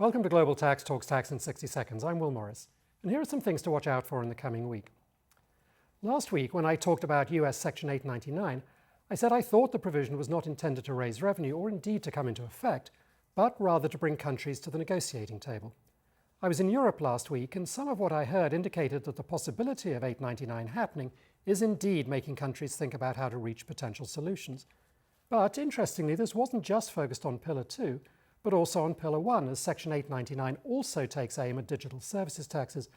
Welcome to Global Tax Talks Tax in 60 Seconds. I'm Will Morris, and here are some things to watch out for in the coming week. Last week, when I talked about US Section 899, I said I thought the provision was not intended to raise revenue or indeed to come into effect, but rather to bring countries to the negotiating table. I was in Europe last week, and some of what I heard indicated that the possibility of 899 happening is indeed making countries think about how to reach potential solutions. But interestingly, this wasn't just focused on Pillar 2, but also on Pillar 1, as Section 899 also takes aim at digital services taxes,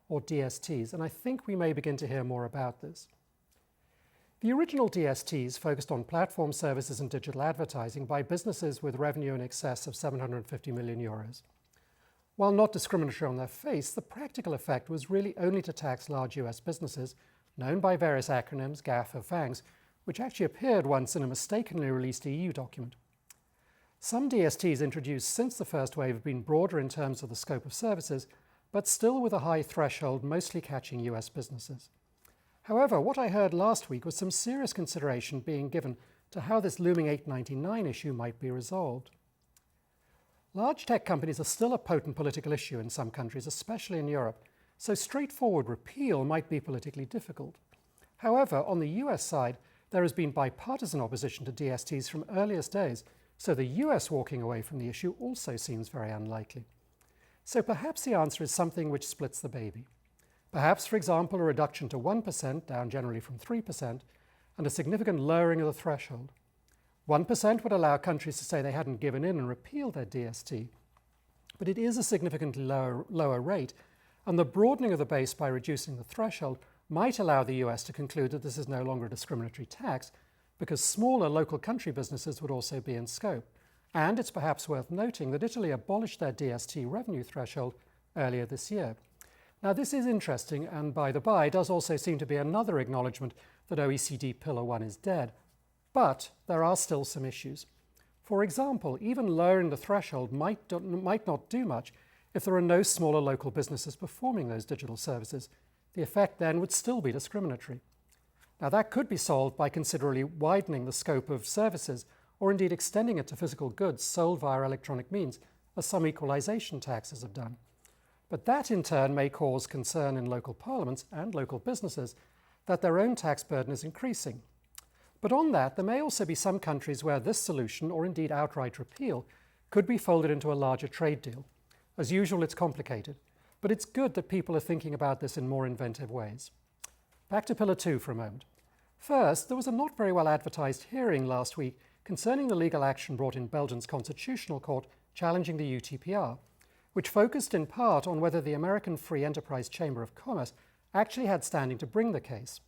or DSTs, and I think we may begin to hear more about this. The original DSTs focused on platform services and digital advertising by businesses with revenue in excess of 750 million euros. While not discriminatory on their face, the practical effect was really only to tax large US businesses, known by various acronyms, GAF or FANGs, which actually appeared once in a mistakenly released EU document. Some DSTs introduced since the first wave have been broader in terms of the scope of services, but still with a high threshold, mostly catching US businesses. However, what I heard last week was some serious consideration being given to how this looming 899 issue might be resolved. Large tech companies are still a potent political issue in some countries, especially in Europe, so straightforward repeal might be politically difficult. However, on the US side, there has been bipartisan opposition to DSTs from earliest days, so the US walking away from the issue also seems very unlikely. So perhaps the answer is something which splits the baby. Perhaps, for example, a reduction to 1%, down generally from 3%, and a significant lowering of the threshold. 1% would allow countries to say they hadn't given in and repealed their DST, but it is a significantly lower rate, and the broadening of the base by reducing the threshold might allow the US to conclude that this is no longer a discriminatory tax, because smaller local country businesses would also be in scope. And it's perhaps worth noting that Italy abolished their DST revenue threshold earlier this year. Now this is interesting, and by the by, does also seem to be another acknowledgement that OECD Pillar 1 is dead. But there are still some issues. For example, even lowering the threshold might not do much if there are no smaller local businesses performing those digital services. The effect then would still be discriminatory. Now that could be solved by considerably widening the scope of services, or indeed extending it to physical goods sold via electronic means, as some equalization taxes have done. But that in turn may cause concern in local parliaments and local businesses that their own tax burden is increasing. But on that, there may also be some countries where this solution, or indeed outright repeal, could be folded into a larger trade deal. As usual, it's complicated, but it's good that people are thinking about this in more inventive ways. Back to Pillar 2 for a moment. First, there was a not very well advertised hearing last week concerning the legal action brought in Belgian's Constitutional Court challenging the UTPR, which focused in part on whether the American Free Enterprise Chamber of Commerce actually had standing to bring the case.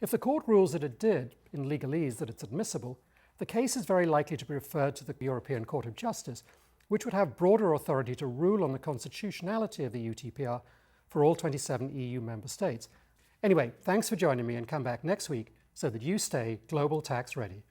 If the court rules that it did, in legalese that it's admissible, the case is very likely to be referred to the European Court of Justice, which would have broader authority to rule on the constitutionality of the UTPR for all 27 EU member states. Anyway, thanks for joining me, and come back next week so that you stay global tax ready.